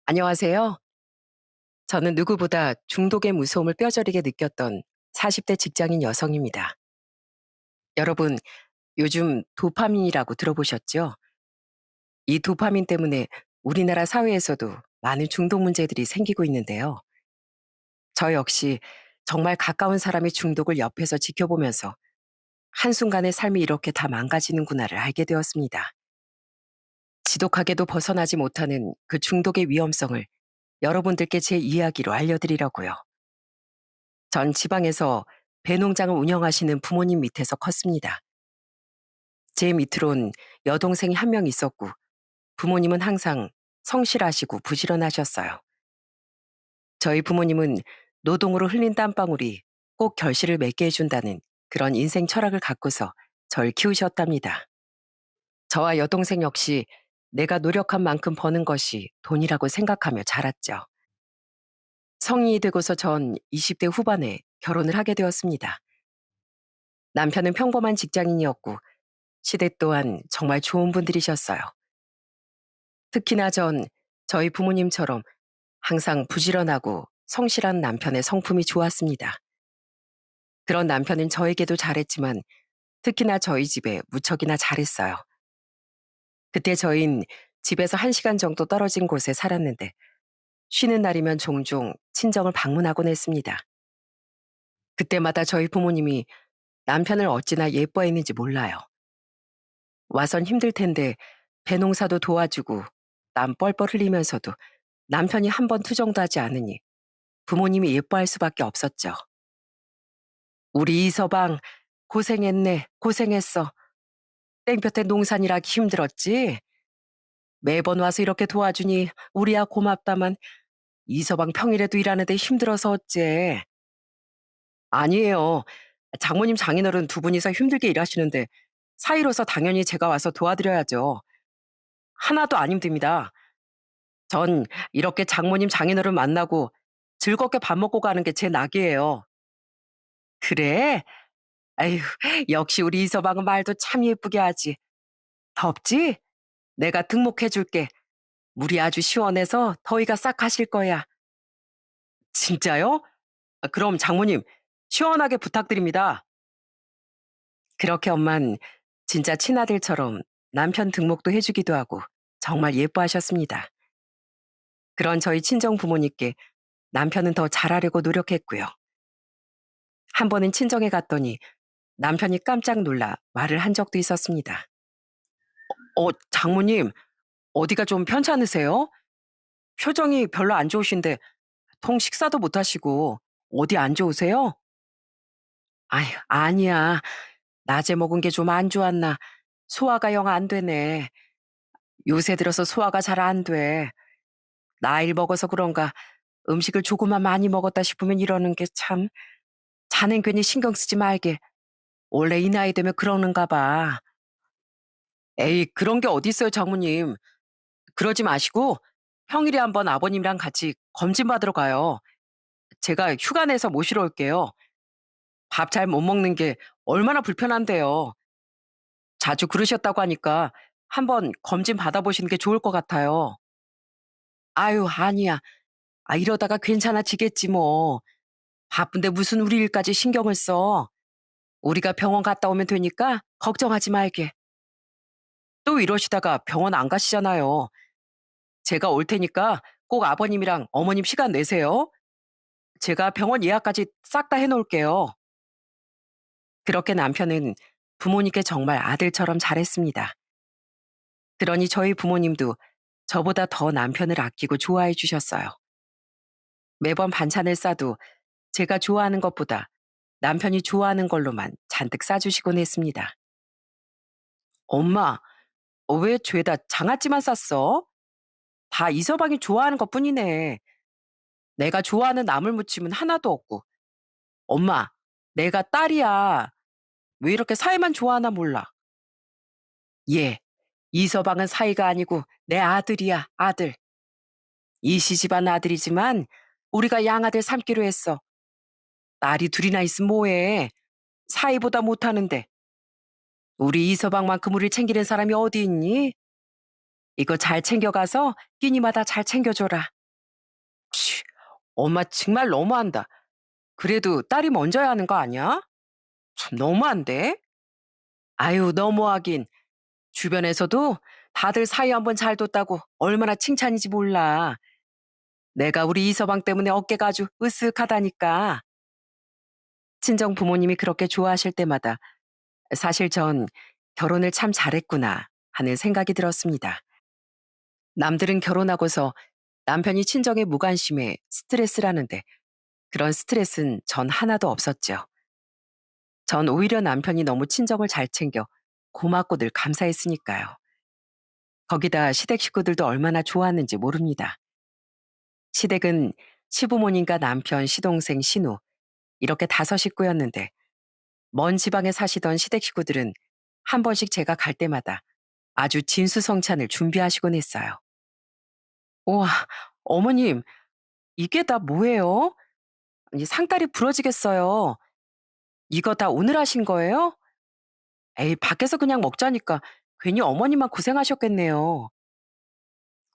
안녕하세요. 저는 누구보다 중독의 무서움을 뼈저리게 느꼈던 40대 직장인 여성입니다. 여러분, 요즘 도파민이라고 들어보셨죠? 이 도파민 때문에 우리나라 사회에서도 많은 중독 문제들이 생기고 있는데요. 저 역시 정말 가까운 사람의 중독을 옆에서 지켜보면서 한순간에 삶이 이렇게 다 망가지는구나를 알게 되었습니다. 지독하게도 벗어나지 못하는 그 중독의 위험성을 여러분들께 제 이야기로 알려드리려고요. 전 지방에서 배농장을 운영하시는 부모님 밑에서 컸습니다. 제 밑으론 여동생이 한 명 있었고 부모님은 항상 성실하시고 부지런하셨어요. 저희 부모님은 노동으로 흘린 땀방울이 꼭 결실을 맺게 해준다는 그런 인생 철학을 갖고서 절 키우셨답니다. 저와 여동생 역시 내가 노력한 만큼 버는 것이 돈이라고 생각하며 자랐죠. 성인이 되고서 전 20대 후반에 결혼을 하게 되었습니다. 남편은 평범한 직장인이었고 시댁 또한 정말 좋은 분들이셨어요. 특히나 전 저희 부모님처럼 항상 부지런하고 성실한 남편의 성품이 좋았습니다. 그런 남편은 저에게도 잘했지만 특히나 저희 집에 무척이나 잘했어요. 그때 저흰 집에서 1시간 정도 떨어진 곳에 살았는데 쉬는 날이면 종종 친정을 방문하곤 했습니다. 그때마다 저희 부모님이 남편을 어찌나 예뻐했는지 몰라요. 와선 힘들 텐데 배농사도 도와주고 땀 뻘뻘 흘리면서도 남편이 한 번 투정도 하지 않으니 부모님이 예뻐할 수밖에 없었죠. 우리 이서방 고생했네, 고생했어. 땡볕에 농산일하기 힘들었지? 매번 와서 이렇게 도와주니 우리야 고맙다만 이서방 평일에도 일하는데 힘들어서 어째. 아니에요. 장모님 장인어른 두 분이서 힘들게 일하시는데 사이로서 당연히 제가 와서 도와드려야죠. 하나도 안 힘듭니다. 전 이렇게 장모님 장인어른 만나고 즐겁게 밥 먹고 가는 게 제 낙이에요. 그래? 아휴, 역시 우리 이서방은 말도 참 예쁘게 하지. 덥지? 내가 등목해 줄게. 물이 아주 시원해서 더위가 싹 가실 거야. 진짜요? 아, 그럼 장모님, 시원하게 부탁드립니다. 그렇게 엄만 진짜 친아들처럼 남편 등목도 해주기도 하고 정말 예뻐하셨습니다. 그런 저희 친정 부모님께 남편은 더 잘하려고 노력했고요. 한 번은 친정에 갔더니 남편이 깜짝 놀라 말을 한 적도 있었습니다. 장모님, 어디가 좀 편찮으세요? 표정이 별로 안 좋으신데 통 식사도 못 하시고 어디 안 좋으세요? 아휴, 아니야. 낮에 먹은 게 좀 안 좋았나. 소화가 영 안 되네. 요새 들어서 소화가 잘 안 돼. 나이를 먹어서 그런가 음식을 조금만 많이 먹었다 싶으면 이러는 게 참. 자넨 괜히 신경 쓰지 말게. 원래 이 나이 되면 그러는가 봐. 에이, 그런 게 어딨어요, 장모님. 그러지 마시고 평일에 한번 아버님이랑 같이 검진 받으러 가요. 제가 휴가 내서 모시러 올게요. 밥 잘 못 먹는 게 얼마나 불편한데요. 자주 그러셨다고 하니까 한번 검진 받아보시는 게 좋을 것 같아요. 아유, 아니야. 아, 이러다가 괜찮아지겠지 뭐. 바쁜데 무슨 우리 일까지 신경을 써. 우리가 병원 갔다 오면 되니까 걱정하지 말게. 또 이러시다가 병원 안 가시잖아요. 제가 올 테니까 꼭 아버님이랑 어머님 시간 내세요. 제가 병원 예약까지 싹 다 해놓을게요. 그렇게 남편은 부모님께 정말 아들처럼 잘했습니다. 그러니 저희 부모님도 저보다 더 남편을 아끼고 좋아해 주셨어요. 매번 반찬을 싸도 제가 좋아하는 것보다 남편이 좋아하는 걸로만 잔뜩 싸주시곤 했습니다. 엄마, 왜 죄다 장아찌만 쌌어? 다 이서방이 좋아하는 것 뿐이네. 내가 좋아하는 나물무침은 하나도 없고. 엄마, 내가 딸이야. 왜 이렇게 사이만 좋아하나 몰라. 예, 이서방은 사이가 아니고 내 아들이야, 아들. 이시집안 아들이지만 우리가 양아들 삼기로 했어. 딸이 둘이나 있으면 뭐해. 사이보다 못하는데. 우리 이서방만큼 우리 챙기는 사람이 어디 있니? 이거 잘 챙겨가서 끼니마다 잘 챙겨줘라. 엄마 정말 너무한다. 그래도 딸이 먼저야 하는 거 아니야? 참 너무한데? 아유, 너무하긴. 주변에서도 다들 사이 한번 잘 뒀다고 얼마나 칭찬인지 몰라. 내가 우리 이서방 때문에 어깨가 아주 으쓱하다니까. 친정 부모님이 그렇게 좋아하실 때마다 사실 전 결혼을 참 잘했구나 하는 생각이 들었습니다. 남들은 결혼하고서 남편이 친정에 무관심해 스트레스라는데 그런 스트레스는 전 하나도 없었죠. 전 오히려 남편이 너무 친정을 잘 챙겨 고맙고 늘 감사했으니까요. 거기다 시댁 식구들도 얼마나 좋아하는지 모릅니다. 시댁은 시부모님과 남편, 시동생, 시누 이렇게 다섯 식구였는데 먼 지방에 사시던 시댁 식구들은 한 번씩 제가 갈 때마다 아주 진수성찬을 준비하시곤 했어요. 우와, 어머님, 이게 다 뭐예요? 아니, 상다리 부러지겠어요. 이거 다 오늘 하신 거예요? 에이, 밖에서 그냥 먹자니까 괜히 어머님만 고생하셨겠네요.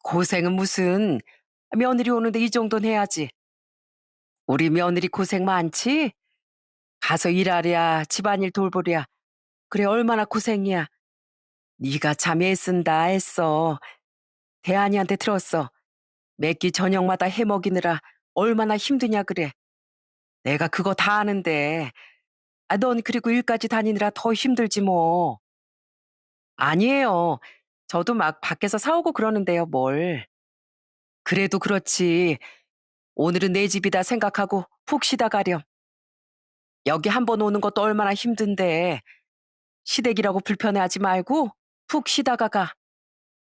고생은 무슨, 며느리 오는데 이 정도는 해야지. 우리 며느리 고생 많지? 가서 일하랴, 집안일 돌보랴. 그래, 얼마나 고생이야. 네가 참 애쓴다, 애써. 대한이한테 들었어. 매끼 저녁마다 해 먹이느라 얼마나 힘드냐 그래. 내가 그거 다 아는데. 아, 넌 그리고 일까지 다니느라 더 힘들지 뭐. 아니에요. 저도 막 밖에서 사오고 그러는데요, 뭘. 그래도 그렇지. 오늘은 내 집이다 생각하고 푹 쉬다 가렴. 여기 한 번 오는 것도 얼마나 힘든데. 시댁이라고 불편해하지 말고 푹 쉬다가 가.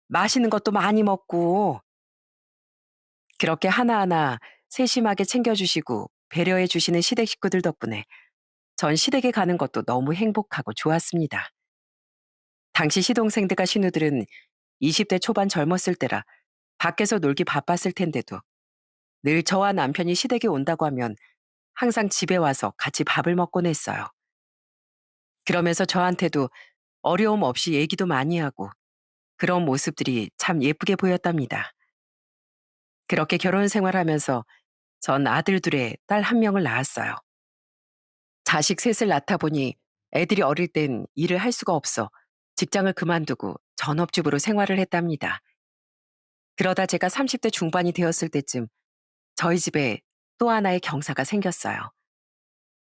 맛있는 것도 많이 먹고. 그렇게 하나하나 세심하게 챙겨주시고 배려해 주시는 시댁 식구들 덕분에 전 시댁에 가는 것도 너무 행복하고 좋았습니다. 당시 시동생들과 신우들은 20대 초반 젊었을 때라 밖에서 놀기 바빴을 텐데도 늘 저와 남편이 시댁에 온다고 하면 항상 집에 와서 같이 밥을 먹곤 했어요. 그러면서 저한테도 어려움 없이 얘기도 많이 하고 그런 모습들이 참 예쁘게 보였답니다. 그렇게 결혼 생활하면서 전 아들 둘에 딸 한 명을 낳았어요. 자식 셋을 낳다 보니 애들이 어릴 땐 일을 할 수가 없어 직장을 그만두고 전업주부로 생활을 했답니다. 그러다 제가 30대 중반이 되었을 때쯤 저희 집에 또 하나의 경사가 생겼어요.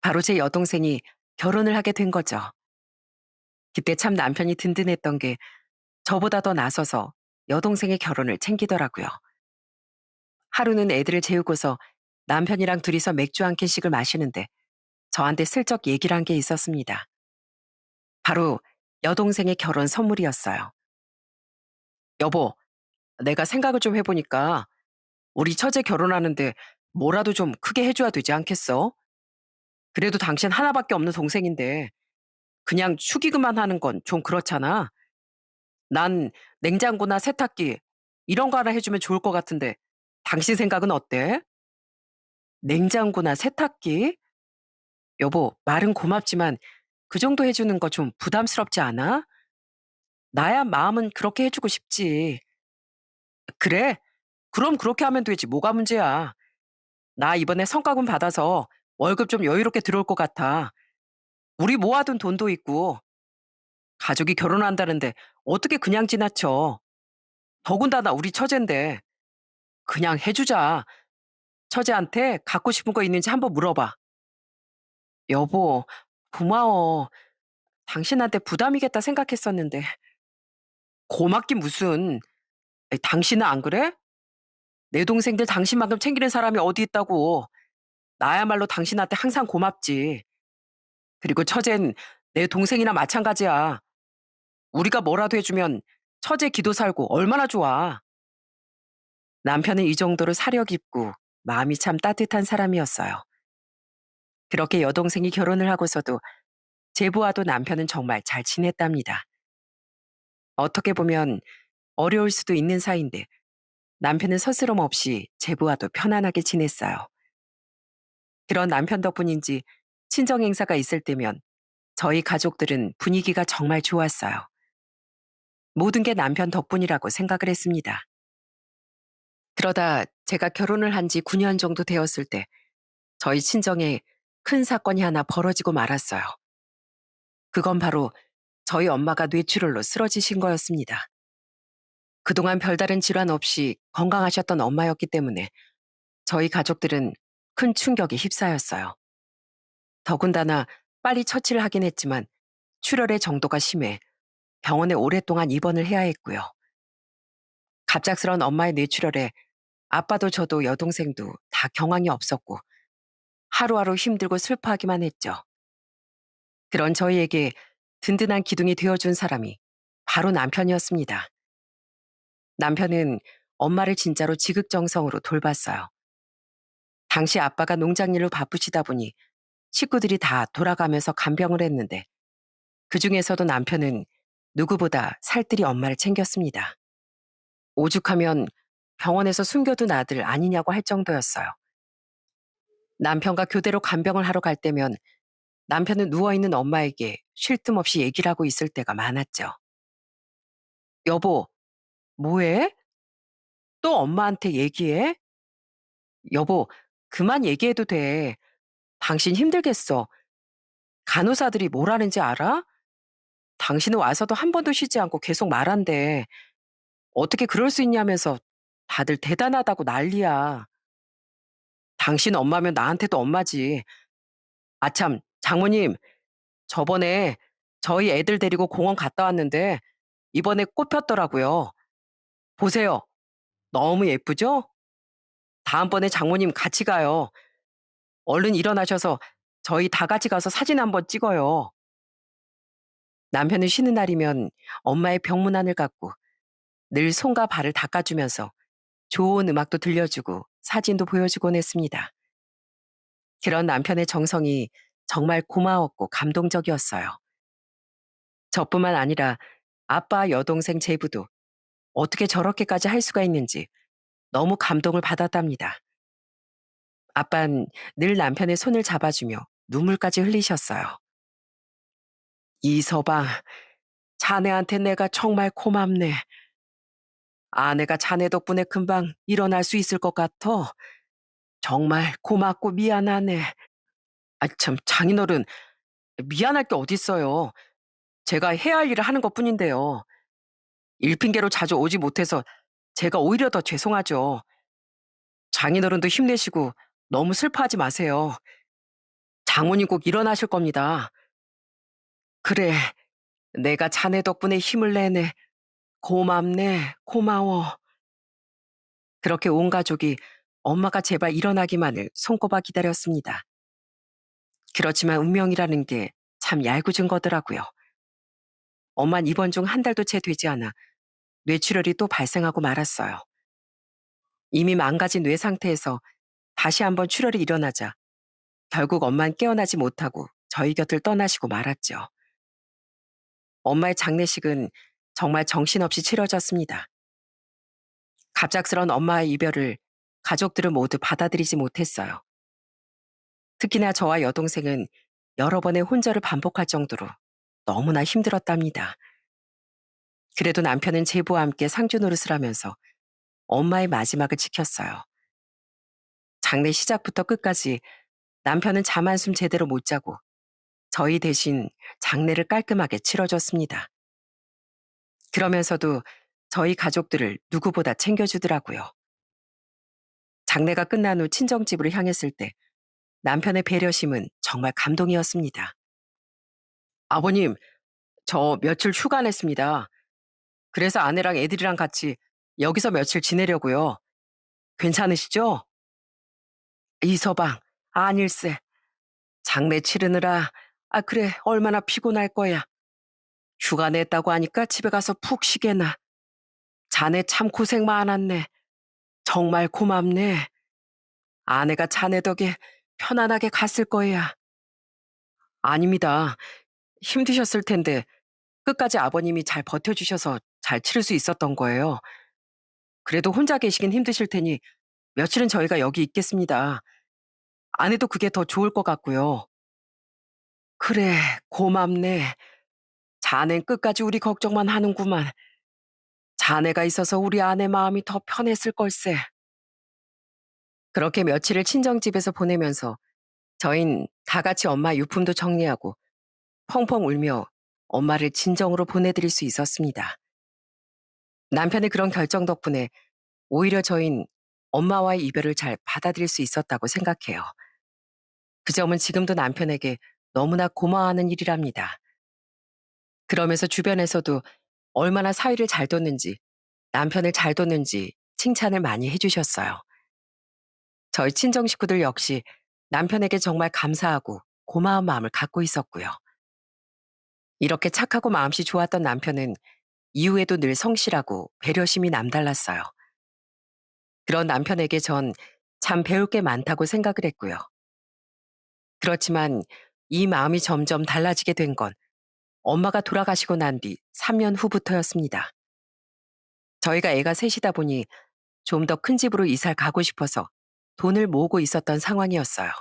바로 제 여동생이 결혼을 하게 된 거죠. 그때 참 남편이 든든했던 게 저보다 더 나서서 여동생의 결혼을 챙기더라고요. 하루는 애들을 재우고서 남편이랑 둘이서 맥주 한 캔씩을 마시는데 저한테 슬쩍 얘기를 한 게 있었습니다. 바로 여동생의 결혼 선물이었어요. 여보, 내가 생각을 좀 해보니까 우리 처제 결혼하는데 뭐라도 좀 크게 해줘야 되지 않겠어? 그래도 당신 하나밖에 없는 동생인데 그냥 축의금만 하는 건 좀 그렇잖아. 난 냉장고나 세탁기 이런 거 하나 해주면 좋을 것 같은데 당신 생각은 어때? 냉장고나 세탁기? 여보, 말은 고맙지만 그 정도 해주는 거 좀 부담스럽지 않아? 나야 마음은 그렇게 해주고 싶지. 그래? 그럼 그렇게 하면 되지. 뭐가 문제야. 나 이번에 성과금 받아서 월급 좀 여유롭게 들어올 것 같아. 우리 모아둔 돈도 있고 가족이 결혼한다는데 어떻게 그냥 지나쳐. 더군다나 우리 처제인데 그냥 해주자. 처제한테 갖고 싶은 거 있는지 한번 물어봐. 여보, 고마워. 당신한테 부담이겠다 생각했었는데 고맙긴 무슨. 아이, 당신은 안 그래? 내 동생들 당신만큼 챙기는 사람이 어디 있다고. 나야말로 당신한테 항상 고맙지. 그리고 처젠 내 동생이나 마찬가지야. 우리가 뭐라도 해주면 처제 기도 살고 얼마나 좋아. 남편은 이 정도로 사려 깊고 마음이 참 따뜻한 사람이었어요. 그렇게 여동생이 결혼을 하고서도 제부와도 남편은 정말 잘 지냈답니다. 어떻게 보면 어려울 수도 있는 사이인데 남편은 서스럼 없이 제부와도 편안하게 지냈어요. 그런 남편 덕분인지 친정 행사가 있을 때면 저희 가족들은 분위기가 정말 좋았어요. 모든 게 남편 덕분이라고 생각을 했습니다. 그러다 제가 결혼을 한 지 9년 정도 되었을 때 저희 친정에 큰 사건이 하나 벌어지고 말았어요. 그건 바로 저희 엄마가 뇌출혈로 쓰러지신 거였습니다. 그동안 별다른 질환 없이 건강하셨던 엄마였기 때문에 저희 가족들은 큰 충격에 휩싸였어요. 더군다나 빨리 처치를 하긴 했지만 출혈의 정도가 심해 병원에 오랫동안 입원을 해야 했고요. 갑작스런 엄마의 뇌출혈에 아빠도 저도 여동생도 다 경황이 없었고 하루하루 힘들고 슬퍼하기만 했죠. 그런 저희에게 든든한 기둥이 되어준 사람이 바로 남편이었습니다. 남편은 엄마를 진짜로 지극정성으로 돌봤어요. 당시 아빠가 농장 일로 바쁘시다 보니 식구들이 다 돌아가면서 간병을 했는데 그 중에서도 남편은 누구보다 살뜰히 엄마를 챙겼습니다. 오죽하면 병원에서 숨겨둔 아들 아니냐고 할 정도였어요. 남편과 교대로 간병을 하러 갈 때면 남편은 누워있는 엄마에게 쉴 틈 없이 얘기를 하고 있을 때가 많았죠. 여보, 뭐해? 또 엄마한테 얘기해? 여보, 그만 얘기해도 돼. 당신 힘들겠어. 간호사들이 뭐라는지 알아? 당신은 와서도 한 번도 쉬지 않고 계속 말한대. 어떻게 그럴 수 있냐면서 다들 대단하다고 난리야. 당신 엄마면 나한테도 엄마지. 아참, 장모님, 저번에 저희 애들 데리고 공원 갔다 왔는데 이번에 꽃 폈더라고요. 보세요. 너무 예쁘죠? 다음번에 장모님 같이 가요. 얼른 일어나셔서 저희 다 같이 가서 사진 한번 찍어요. 남편은 쉬는 날이면 엄마의 병문안을 갖고 늘 손과 발을 닦아주면서 좋은 음악도 들려주고 사진도 보여주곤 했습니다. 그런 남편의 정성이 정말 고마웠고 감동적이었어요. 저뿐만 아니라 아빠 여동생 제부도 어떻게 저렇게까지 할 수가 있는지 너무 감동을 받았답니다. 아빤 늘 남편의 손을 잡아주며 눈물까지 흘리셨어요. 이서방, 자네한테 내가 정말 고맙네. 아내가 자네 덕분에 금방 일어날 수 있을 것 같아. 정말 고맙고 미안하네. 아, 참, 장인어른, 미안할 게 어딨어요. 제가 해야 할 일을 하는 것 뿐인데요. 일핑계로 자주 오지 못해서 제가 오히려 더 죄송하죠. 장인어른도 힘내시고 너무 슬퍼하지 마세요. 장모님 꼭 일어나실 겁니다. 그래, 내가 자네 덕분에 힘을 내네. 고맙네, 고마워. 그렇게 온 가족이 엄마가 제발 일어나기만을 손꼽아 기다렸습니다. 그렇지만 운명이라는 게 참 얄궂은 거더라고요. 엄만 입원 중 한 달도 채 되지 않아 뇌출혈이 또 발생하고 말았어요. 이미 망가진 뇌 상태에서 다시 한번 출혈이 일어나자 결국 엄만 깨어나지 못하고 저희 곁을 떠나시고 말았죠. 엄마의 장례식은 정말 정신없이 치러졌습니다. 갑작스런 엄마의 이별을 가족들은 모두 받아들이지 못했어요. 특히나 저와 여동생은 여러 번의 혼절을 반복할 정도로 너무나 힘들었답니다. 그래도 남편은 제부와 함께 상주 노릇을 하면서 엄마의 마지막을 지켰어요. 장례 시작부터 끝까지 남편은 잠 한숨 제대로 못 자고 저희 대신 장례를 깔끔하게 치러줬습니다. 그러면서도 저희 가족들을 누구보다 챙겨주더라고요. 장례가 끝난 후 친정집으로 향했을 때 남편의 배려심은 정말 감동이었습니다. 아버님, 저 며칠 휴가 냈습니다. 그래서 아내랑 애들이랑 같이 여기서 며칠 지내려고요. 괜찮으시죠? 이서방, 아닐세. 장례 치르느라, 아, 그래, 얼마나 피곤할 거야. 휴가 냈다고 하니까 집에 가서 푹 쉬게나. 자네 참 고생 많았네. 정말 고맙네. 아내가 자네 덕에 편안하게 갔을 거야. 아닙니다. 힘드셨을 텐데 끝까지 아버님이 잘 버텨주셔서 잘 치를 수 있었던 거예요. 그래도 혼자 계시긴 힘드실 테니 며칠은 저희가 여기 있겠습니다. 아내도 그게 더 좋을 것 같고요. 그래, 고맙네. 자넨 끝까지 우리 걱정만 하는구만. 자네가 있어서 우리 아내 마음이 더 편했을 걸세. 그렇게 며칠을 친정집에서 보내면서 저흰 다 같이 엄마 유품도 정리하고 펑펑 울며 엄마를 진정으로 보내드릴 수 있었습니다. 남편의 그런 결정 덕분에 오히려 저흰 엄마와의 이별을 잘 받아들일 수 있었다고 생각해요. 그 점은 지금도 남편에게 너무나 고마워하는 일이랍니다. 그러면서 주변에서도 얼마나 사위를 잘 뒀는지, 남편을 잘 뒀는지 칭찬을 많이 해주셨어요. 저희 친정 식구들 역시 남편에게 정말 감사하고 고마운 마음을 갖고 있었고요. 이렇게 착하고 마음씨 좋았던 남편은 이후에도 늘 성실하고 배려심이 남달랐어요. 그런 남편에게 전 참 배울 게 많다고 생각을 했고요. 그렇지만 이 마음이 점점 달라지게 된 건 엄마가 돌아가시고 난 뒤 3년 후부터였습니다. 저희가 애가 셋이다 보니 좀 더 큰 집으로 이사를 가고 싶어서 돈을 모으고 있었던 상황이었어요.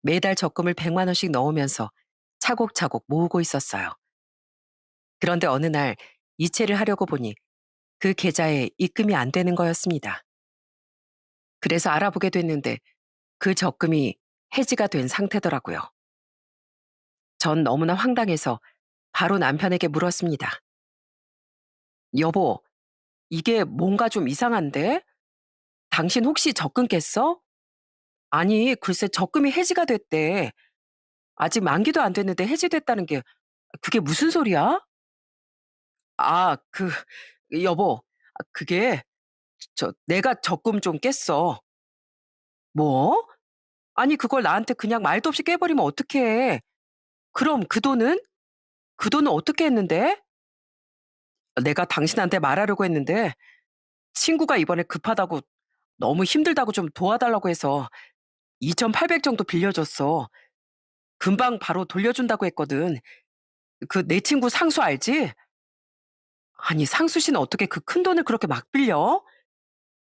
매달 적금을 100만 원씩 넣으면서 차곡차곡 모으고 있었어요. 그런데 어느 날 이체를 하려고 보니 그 계좌에 입금이 안 되는 거였습니다. 그래서 알아보게 됐는데 그 적금이 해지가 된 상태더라고요. 전 너무나 황당해서 바로 남편에게 물었습니다. 여보, 이게 뭔가 좀 이상한데? 당신 혹시 적금 깼어? 아니, 글쎄 적금이 해지가 됐대. 아직 만기도 안 됐는데 해지됐다는 게 그게 무슨 소리야? 아, 여보, 그게 내가 적금 좀 깼어. 뭐? 아니, 그걸 나한테 그냥 말도 없이 깨버리면 어떡해. 그럼 그 돈은? 그 돈은 어떻게 했는데? 내가 당신한테 말하려고 했는데 친구가 이번에 급하다고 너무 힘들다고 좀 도와달라고 해서 2,800 정도 빌려줬어. 금방 바로 돌려준다고 했거든. 그 내 친구 상수 알지? 아니, 상수 씨는 어떻게 그 큰 돈을 그렇게 막 빌려?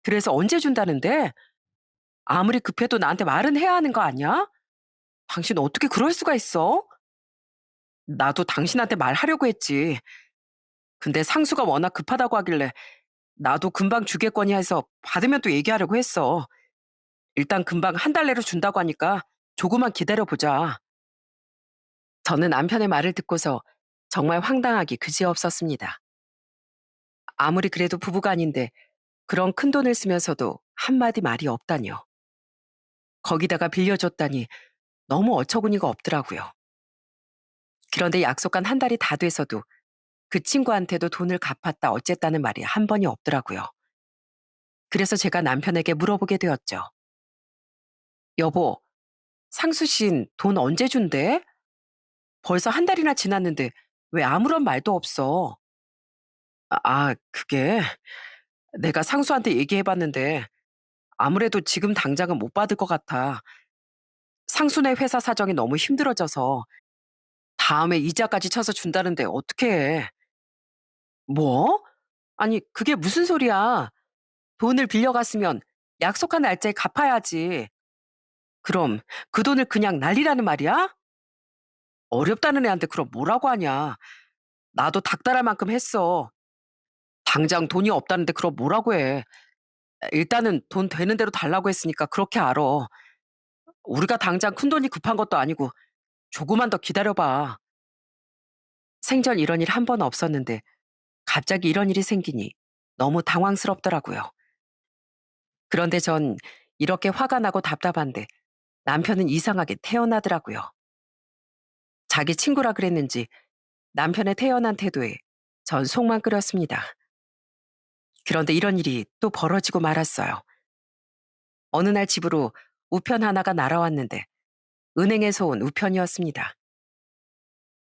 그래서 언제 준다는데? 아무리 급해도 나한테 말은 해야 하는 거 아니야? 당신 어떻게 그럴 수가 있어? 나도 당신한테 말하려고 했지. 근데 상수가 워낙 급하다고 하길래 나도 금방 주겠거니 해서 받으면 또 얘기하려고 했어. 일단 금방 한 달 내로 준다고 하니까 조금만 기다려보자. 저는 남편의 말을 듣고서 정말 황당하기 그지없었습니다. 아무리 그래도 부부가 아닌데 그런 큰돈을 쓰면서도 한마디 말이 없다니요. 거기다가 빌려줬다니 너무 어처구니가 없더라고요. 그런데 약속한 한 달이 다 돼서도 그 친구한테도 돈을 갚았다 어쨌다는 말이 한 번이 없더라고요. 그래서 제가 남편에게 물어보게 되었죠. 여보, 상수 씨 돈 언제 준대? 벌써 한 달이나 지났는데 왜 아무런 말도 없어? 그게 내가 상수한테 얘기해봤는데 아무래도 지금 당장은 못 받을 것 같아. 상수네 회사 사정이 너무 힘들어져서 다음에 이자까지 쳐서 준다는데 어떻게 해? 뭐? 아니, 그게 무슨 소리야? 돈을 빌려갔으면 약속한 날짜에 갚아야지. 그럼 그 돈을 그냥 날리라는 말이야? 어렵다는 애한테 그럼 뭐라고 하냐? 나도 닥달할 만큼 했어. 당장 돈이 없다는데 그럼 뭐라고 해? 일단은 돈 되는 대로 달라고 했으니까 그렇게 알아. 우리가 당장 큰돈이 급한 것도 아니고 조금만 더 기다려봐. 생전 이런 일 한 번 없었는데 갑자기 이런 일이 생기니 너무 당황스럽더라고요. 그런데 전 이렇게 화가 나고 답답한데 남편은 이상하게 태연하더라고요. 자기 친구라 그랬는지 남편의 태연한 태도에 전 속만 끓였습니다. 그런데 이런 일이 또 벌어지고 말았어요. 어느 날 집으로 우편 하나가 날아왔는데 은행에서 온 우편이었습니다.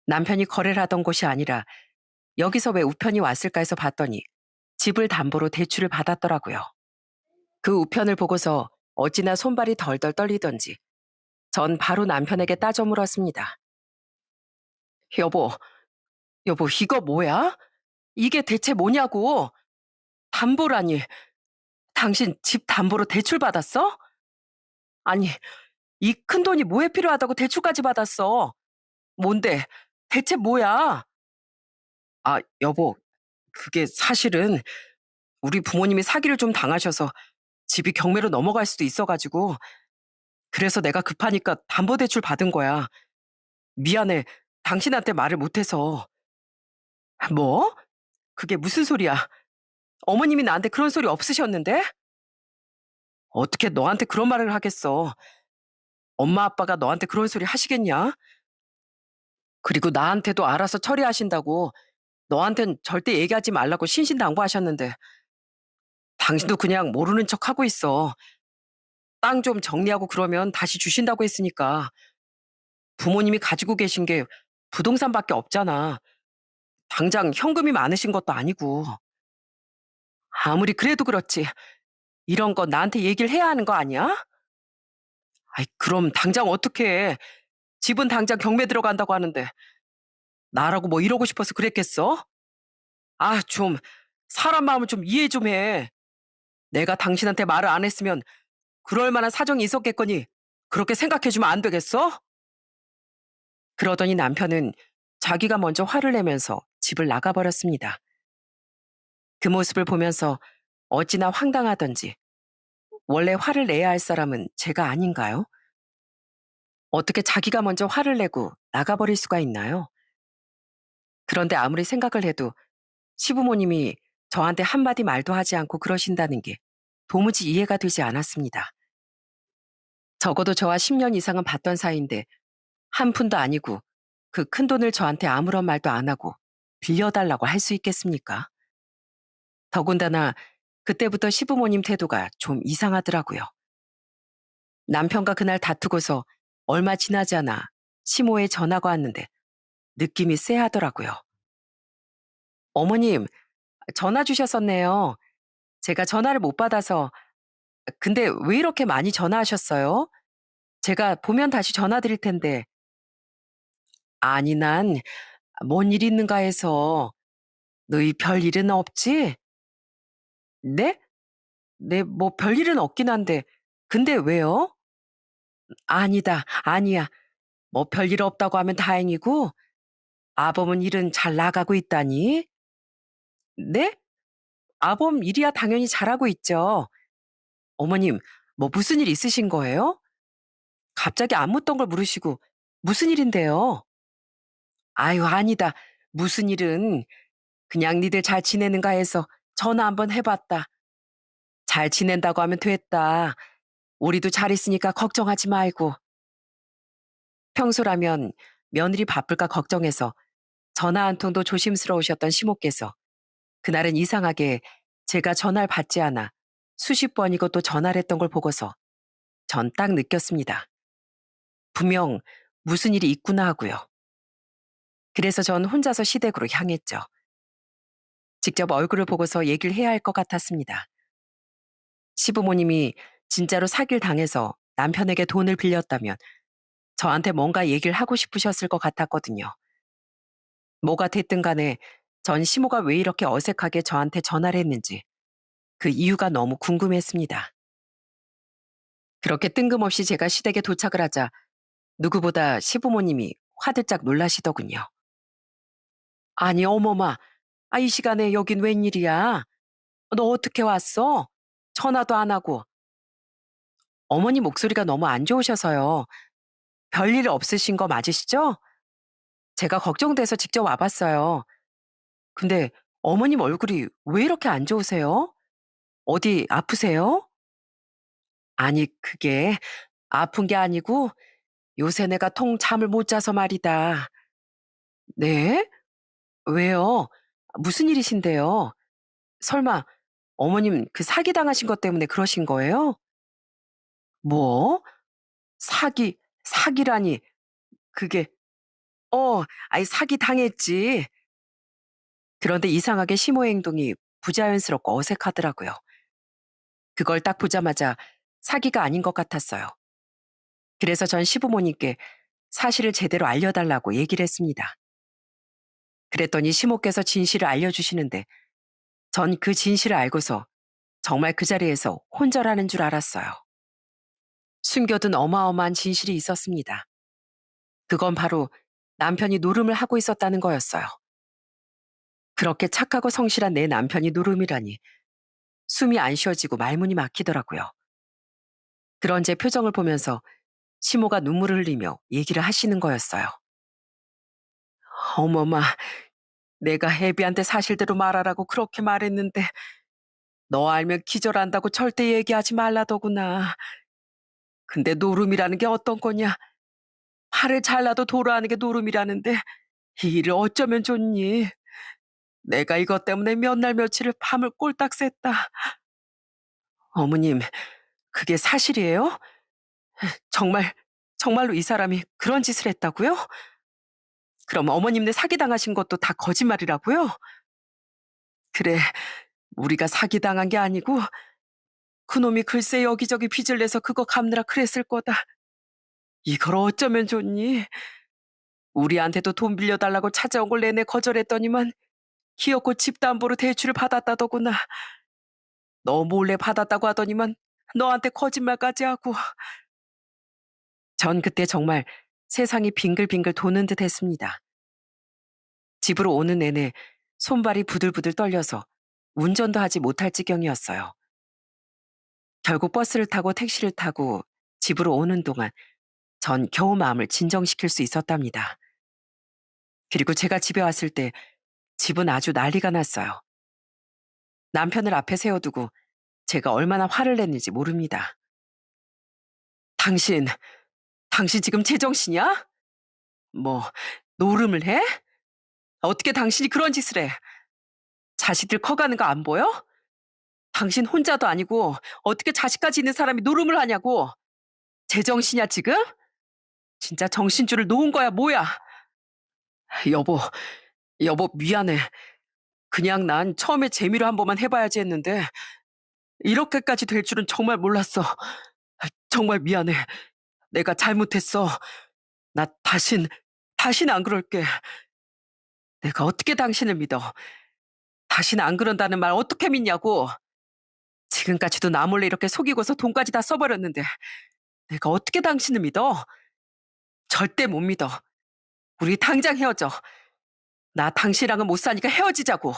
남편이 거래를 하던 곳이 아니라 여기서 왜 우편이 왔을까 해서 봤더니 집을 담보로 대출을 받았더라고요. 그 우편을 보고서 어찌나 손발이 덜덜 떨리던지 전 바로 남편에게 따져 물었습니다. 여보, 여보, 이거 뭐야? 이게 대체 뭐냐고? 담보라니. 당신 집 담보로 대출 받았어? 아니, 이 큰 돈이 뭐에 필요하다고 대출까지 받았어? 뭔데? 대체 뭐야? 여보, 그게 사실은 우리 부모님이 사기를 좀 당하셔서 집이 경매로 넘어갈 수도 있어가지고 그래서 내가 급하니까 담보대출 받은 거야. 미안해. 당신한테 말을 못해서. 뭐? 그게 무슨 소리야? 어머님이 나한테 그런 소리 없으셨는데? 어떻게 너한테 그런 말을 하겠어? 엄마 아빠가 너한테 그런 소리 하시겠냐? 그리고 나한테도 알아서 처리하신다고 너한텐 절대 얘기하지 말라고 신신당부하셨는데 당신도 그냥 모르는 척 하고 있어. 땅 좀 정리하고 그러면 다시 주신다고 했으니까. 부모님이 가지고 계신 게 부동산밖에 없잖아. 당장 현금이 많으신 것도 아니고. 아무리 그래도 그렇지. 이런 거 나한테 얘기를 해야 하는 거 아니야? 아이, 그럼 당장 어떻게 해? 집은 당장 경매 들어간다고 하는데 나라고 뭐 이러고 싶어서 그랬겠어? 아, 좀 사람 마음을 좀 이해 좀 해. 내가 당신한테 말을 안 했으면 그럴 만한 사정이 있었겠거니 그렇게 생각해주면 안 되겠어? 그러더니 남편은 자기가 먼저 화를 내면서 집을 나가버렸습니다. 그 모습을 보면서 어찌나 황당하던지 원래 화를 내야 할 사람은 제가 아닌가요? 어떻게 자기가 먼저 화를 내고 나가버릴 수가 있나요? 그런데 아무리 생각을 해도 시부모님이 저한테 한마디 말도 하지 않고 그러신다는 게 도무지 이해가 되지 않았습니다. 적어도 저와 10년 이상은 봤던 사이인데 한 푼도 아니고 그 큰 돈을 저한테 아무런 말도 안 하고 빌려달라고 할 수 있겠습니까? 더군다나 그때부터 시부모님 태도가 좀 이상하더라고요. 남편과 그날 다투고서 얼마 지나지 않아 시모에 전화가 왔는데 느낌이 쎄하더라고요. 어머님, 전화 주셨었네요. 제가 전화를 못 받아서. 근데 왜 이렇게 많이 전화하셨어요? 제가 보면 다시 전화 드릴 텐데. 아니, 난 뭔 일 있는가 해서. 너희 별 일은 없지? 네? 네, 뭐 별일은 없긴 한데. 근데 왜요? 아니다, 아니야. 뭐 별일 없다고 하면 다행이고, 아범은 일은 잘 나가고 있다니? 네? 아범 일이야 당연히 잘하고 있죠. 어머님, 뭐 무슨 일 있으신 거예요? 갑자기 안 묻던 걸 물으시고, 무슨 일인데요? 아유, 아니다. 무슨 일은 그냥 니들 잘 지내는가 해서 전화 한번 해봤다. 잘 지낸다고 하면 됐다. 우리도 잘 있으니까 걱정하지 말고. 평소라면 며느리 바쁠까 걱정해서 전화 한 통도 조심스러우셨던 시모께서 그날은 이상하게 제가 전화를 받지 않아 수십 번이고 또 전화를 했던 걸 보고서 전 딱 느꼈습니다. 분명 무슨 일이 있구나 하고요. 그래서 전 혼자서 시댁으로 향했죠. 직접 얼굴을 보고서 얘기를 해야 할 것 같았습니다. 시부모님이 진짜로 사기를 당해서 남편에게 돈을 빌렸다면 저한테 뭔가 얘기를 하고 싶으셨을 것 같았거든요. 뭐가 됐든 간에 전 시모가 왜 이렇게 어색하게 저한테 전화를 했는지 그 이유가 너무 궁금했습니다. 그렇게 뜬금없이 제가 시댁에 도착을 하자 누구보다 시부모님이 화들짝 놀라시더군요. 아니, 어머마, 이 시간에 여긴 웬일이야? 너 어떻게 왔어? 전화도 안 하고. 어머니 목소리가 너무 안 좋으셔서요. 별일 없으신 거 맞으시죠? 제가 걱정돼서 직접 와봤어요. 근데 어머님 얼굴이 왜 이렇게 안 좋으세요? 어디 아프세요? 아니, 그게 아픈 게 아니고 요새 내가 통 잠을 못 자서 말이다. 네? 왜요? 무슨 일이신데요? 설마 어머님 그 사기 당하신 것 때문에 그러신 거예요? 뭐? 사기라니. 그게, 아이, 사기 당했지. 그런데 이상하게 시모 행동이 부자연스럽고 어색하더라고요. 그걸 딱 보자마자 사기가 아닌 것 같았어요. 그래서 전 시부모님께 사실을 제대로 알려달라고 얘기를 했습니다. 그랬더니 시모께서 진실을 알려주시는데 전 그 진실을 알고서 정말 그 자리에서 혼절하는 줄 알았어요. 숨겨둔 어마어마한 진실이 있었습니다. 그건 바로 남편이 노름을 하고 있었다는 거였어요. 그렇게 착하고 성실한 내 남편이 노름이라니 숨이 안 쉬어지고 말문이 막히더라고요. 그런 제 표정을 보면서 시모가 눈물을 흘리며 얘기를 하시는 거였어요. 어머마, 내가 혜비한테 사실대로 말하라고 그렇게 말했는데 너 알면 기절한다고 절대 얘기하지 말라더구나. 근데 노름이라는 게 어떤 거냐? 팔을 잘라도 도로하는 게 노름이라는데 이 일을 어쩌면 좋니? 내가 이것 때문에 몇 날 며칠을 밤을 꼴딱 샜다. 어머님, 그게 사실이에요? 정말, 정말로 이 사람이 그런 짓을 했다고요? 그럼 어머님네 사기당하신 것도 다 거짓말이라고요? 그래, 우리가 사기당한 게 아니고 그놈이 글쎄 여기저기 빚을 내서 그거 갚느라 그랬을 거다. 이걸 어쩌면 좋니? 우리한테도 돈 빌려달라고 찾아온 걸 내내 거절했더니만 기어코 집담보로 대출을 받았다더구나. 너 몰래 받았다고 하더니만 너한테 거짓말까지 하고. 전 그때 정말 세상이 빙글빙글 도는 듯 했습니다. 집으로 오는 내내 손발이 부들부들 떨려서 운전도 하지 못할 지경이었어요. 결국 버스를 타고 택시를 타고 집으로 오는 동안 전 겨우 마음을 진정시킬 수 있었답니다. 그리고 제가 집에 왔을 때 집은 아주 난리가 났어요. 남편을 앞에 세워두고 제가 얼마나 화를 냈는지 모릅니다. 당신, 당신 지금 제정신이야? 뭐, 노름을 해? 어떻게 당신이 그런 짓을 해? 자식들 커가는 거 안 보여? 당신 혼자도 아니고 어떻게 자식까지 있는 사람이 노름을 하냐고. 제정신이야 지금? 진짜 정신줄을 놓은 거야 뭐야? 여보, 여보 미안해. 그냥 난 처음에 재미로 한 번만 해봐야지 했는데 이렇게까지 될 줄은 정말 몰랐어. 정말 미안해. 내가 잘못했어. 나 다신 안 그럴게. 내가 어떻게 당신을 믿어? 다신 안 그런다는 말 어떻게 믿냐고. 지금까지도 나 몰래 이렇게 속이고서 돈까지 다 써버렸는데 내가 어떻게 당신을 믿어? 절대 못 믿어. 우리 당장 헤어져. 나 당신이랑은 못 사니까 헤어지자고.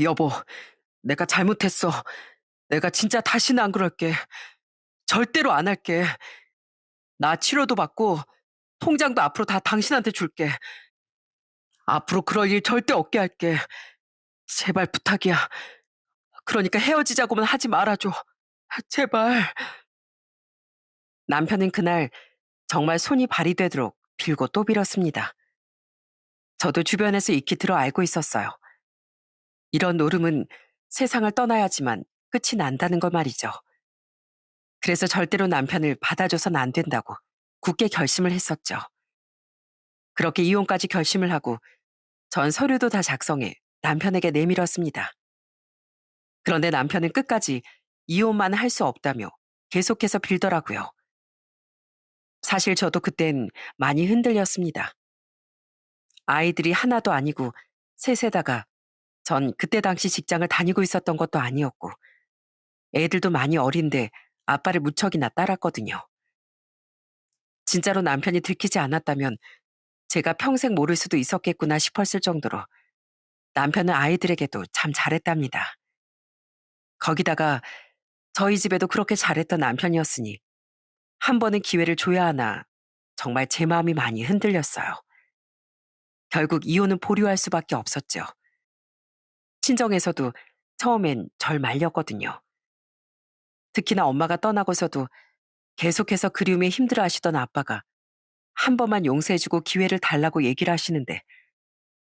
여보, 내가 잘못했어. 내가 진짜 다시는 안 그럴게. 절대로 안 할게. 나 치료도 받고 통장도 앞으로 다 당신한테 줄게. 앞으로 그럴 일 절대 없게 할게. 제발 부탁이야. 그러니까 헤어지자고만 하지 말아줘. 제발. 남편은 그날 정말 손이 발이 되도록 빌고 또 빌었습니다. 저도 주변에서 익히 들어 알고 있었어요. 이런 노름은 세상을 떠나야지만 끝이 난다는 걸 말이죠. 그래서 절대로 남편을 받아줘선 안 된다고 굳게 결심을 했었죠. 그렇게 이혼까지 결심을 하고 전 서류도 다 작성해 남편에게 내밀었습니다. 그런데 남편은 끝까지 이혼만 할 수 없다며 계속해서 빌더라고요. 사실 저도 그땐 많이 흔들렸습니다. 아이들이 하나도 아니고 셋에다가 전 그때 당시 직장을 다니고 있었던 것도 아니었고 애들도 많이 어린데 아빠를 무척이나 따랐거든요. 진짜로 남편이 들키지 않았다면 제가 평생 모를 수도 있었겠구나 싶었을 정도로 남편은 아이들에게도 참 잘했답니다. 거기다가 저희 집에도 그렇게 잘했던 남편이었으니 한 번은 기회를 줘야 하나 정말 제 마음이 많이 흔들렸어요. 결국 이혼은 보류할 수밖에 없었죠. 친정에서도 처음엔 절 말렸거든요. 특히나 엄마가 떠나고서도 계속해서 그리움에 힘들어하시던 아빠가 한 번만 용서해주고 기회를 달라고 얘기를 하시는데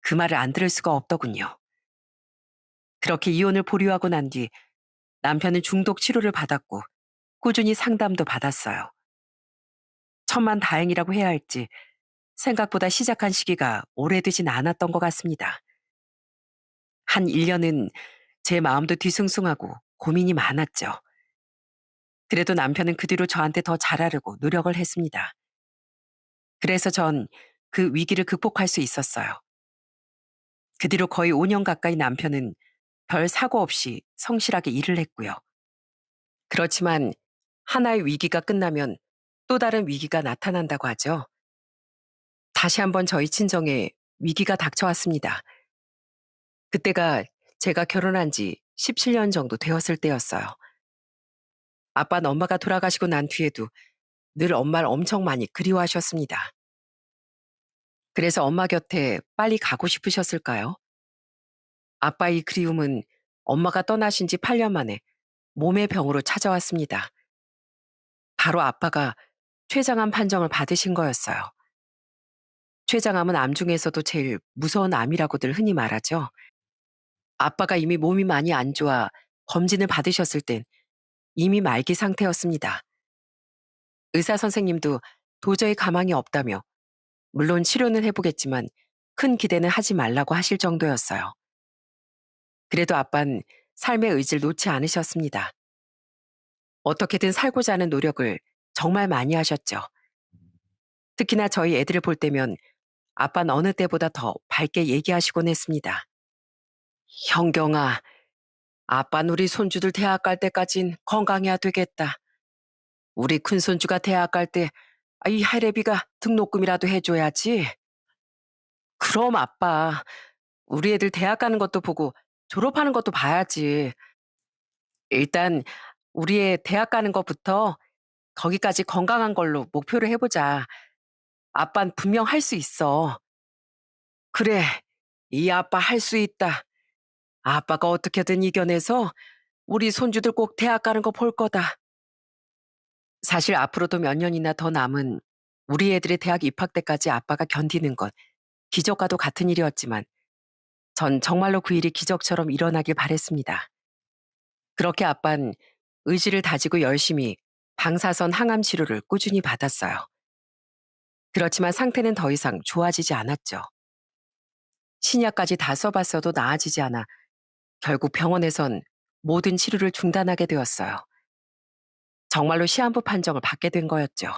그 말을 안 들을 수가 없더군요. 그렇게 이혼을 보류하고 난 뒤 남편은 중독 치료를 받았고 꾸준히 상담도 받았어요. 천만 다행이라고 해야 할지 생각보다 시작한 시기가 오래되진 않았던 것 같습니다. 한 1년은 제 마음도 뒤숭숭하고 고민이 많았죠. 그래도 남편은 그 뒤로 저한테 더 잘하려고 노력을 했습니다. 그래서 전 그 위기를 극복할 수 있었어요. 그 뒤로 거의 5년 가까이 남편은 별 사고 없이 성실하게 일을 했고요. 그렇지만 하나의 위기가 끝나면 또 다른 위기가 나타난다고 하죠. 다시 한번 저희 친정에 위기가 닥쳐왔습니다. 그때가 제가 결혼한 지 17년 정도 되었을 때였어요. 아빠는 엄마가 돌아가시고 난 뒤에도 늘 엄마를 엄청 많이 그리워하셨습니다. 그래서 엄마 곁에 빨리 가고 싶으셨을까요? 아빠의 그리움은 엄마가 떠나신 지 8년 만에 몸의 병으로 찾아왔습니다. 바로 아빠가 췌장암 판정을 받으신 거였어요. 췌장암은 암 중에서도 제일 무서운 암이라고들 흔히 말하죠. 아빠가 이미 몸이 많이 안 좋아 검진을 받으셨을 땐 이미 말기 상태였습니다. 의사 선생님도 도저히 가망이 없다며 물론 치료는 해보겠지만 큰 기대는 하지 말라고 하실 정도였어요. 그래도 아빤 삶의 의지를 놓지 않으셨습니다. 어떻게든 살고자 하는 노력을 정말 많이 하셨죠. 특히나 저희 애들을 볼 때면 아빤 어느 때보다 더 밝게 얘기하시곤 했습니다. 형경아, 아빤 우리 손주들 대학 갈 때까진 건강해야 되겠다. 우리 큰손주가 대학 갈 때 이 할애비가 등록금이라도 해줘야지. 그럼 아빠, 우리 애들 대학 가는 것도 보고 졸업하는 것도 봐야지. 일단 우리 애 대학 가는 것부터 거기까지 건강한 걸로 목표를 해보자. 아빤 분명 할 수 있어. 그래, 이 아빠 할 수 있다. 아빠가 어떻게든 이겨내서 우리 손주들 꼭 대학 가는 거 볼 거다. 사실 앞으로도 몇 년이나 더 남은 우리 애들의 대학 입학 때까지 아빠가 견디는 건 기적과도 같은 일이었지만 전 정말로 그 일이 기적처럼 일어나길 바랬습니다. 그렇게 아빤 의지를 다지고 열심히 방사선 항암 치료를 꾸준히 받았어요. 그렇지만 상태는 더 이상 좋아지지 않았죠. 신약까지 다 써봤어도 나아지지 않아 결국 병원에선 모든 치료를 중단하게 되었어요. 정말로 시한부 판정을 받게 된 거였죠.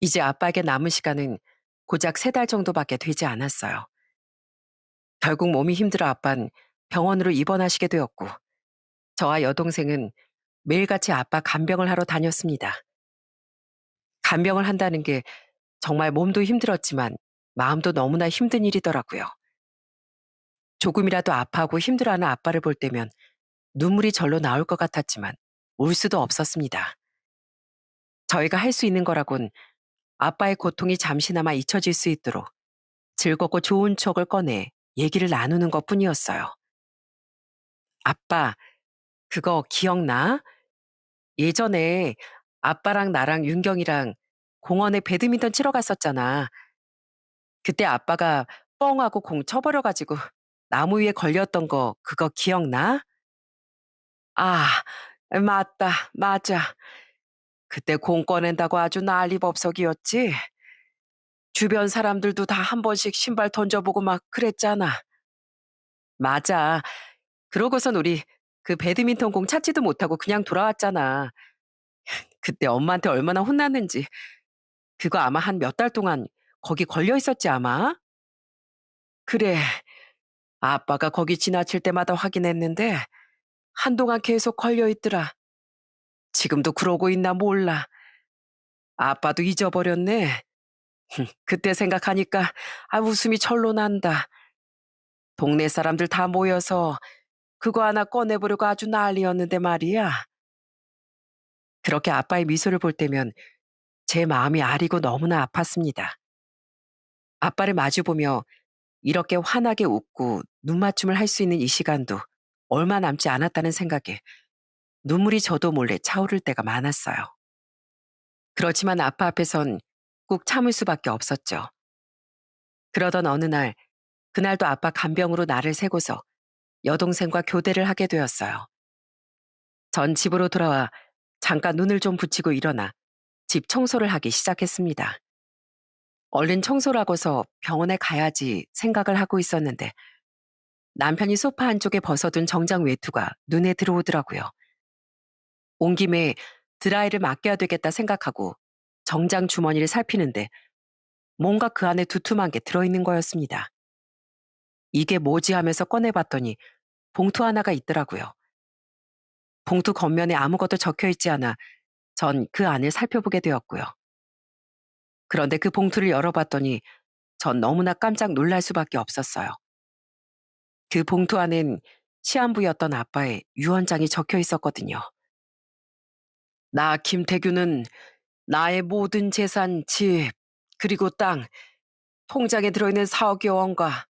이제 아빠에게 남은 시간은 고작 3달 정도밖에 되지 않았어요. 결국 몸이 힘들어 아빤 병원으로 입원하시게 되었고 저와 여동생은 매일같이 아빠 간병을 하러 다녔습니다. 간병을 한다는 게 정말 몸도 힘들었지만 마음도 너무나 힘든 일이더라고요. 조금이라도 아파하고 힘들어하는 아빠를 볼 때면 눈물이 절로 나올 것 같았지만 울 수도 없었습니다. 저희가 할 수 있는 거라곤 아빠의 고통이 잠시나마 잊혀질 수 있도록 즐겁고 좋은 추억을 꺼내 얘기를 나누는 것뿐이었어요. 아빠, 그거 기억나? 예전에 아빠랑 나랑 윤경이랑 공원에 배드민턴 치러 갔었잖아. 그때 아빠가 뻥하고 공 쳐버려가지고 나무 위에 걸렸던 거 그거 기억나? 아, 맞다, 맞아. 그때 공 꺼낸다고 아주 난리법석이었지. 주변 사람들도 다 한 번씩 신발 던져보고 막 그랬잖아. 맞아. 그러고선 우리 그 배드민턴 공 찾지도 못하고 그냥 돌아왔잖아. 그때 엄마한테 얼마나 혼났는지. 그거 아마 한 몇 달 동안 거기 걸려 있었지 아마? 그래. 아빠가 거기 지나칠 때마다 확인했는데 한동안 계속 걸려 있더라. 지금도 그러고 있나 몰라. 아빠도 잊어버렸네. 그때 생각하니까 웃음이 절로 난다. 동네 사람들 다 모여서 그거 하나 꺼내보려고 아주 난리였는데 말이야. 그렇게 아빠의 미소를 볼 때면 제 마음이 아리고 너무나 아팠습니다. 아빠를 마주보며 이렇게 환하게 웃고 눈맞춤을 할 수 있는 이 시간도 얼마 남지 않았다는 생각에 눈물이 저도 몰래 차오를 때가 많았어요. 그렇지만 아빠 앞에선 꼭 참을 수밖에 없었죠. 그러던 어느 날, 그날도 아빠 간병으로 나를 세고서 여동생과 교대를 하게 되었어요. 전 집으로 돌아와 잠깐 눈을 좀 붙이고 일어나 집 청소를 하기 시작했습니다. 얼른 청소를 하고서 병원에 가야지 생각을 하고 있었는데 남편이 소파 한쪽에 벗어둔 정장 외투가 눈에 들어오더라고요. 온 김에 드라이를 맡겨야 되겠다 생각하고 정장 주머니를 살피는데 뭔가 그 안에 두툼한 게 들어있는 거였습니다. 이게 뭐지 하면서 꺼내봤더니 봉투 하나가 있더라고요. 봉투 겉면에 아무것도 적혀 있지 않아 전 그 안을 살펴보게 되었고요. 그런데 그 봉투를 열어봤더니 전 너무나 깜짝 놀랄 수밖에 없었어요. 그 봉투 안엔 시한부였던 아빠의 유언장이 적혀 있었거든요. 나 김태규는 나의 모든 재산, 집, 그리고 땅, 통장에 들어있는 4억여 원과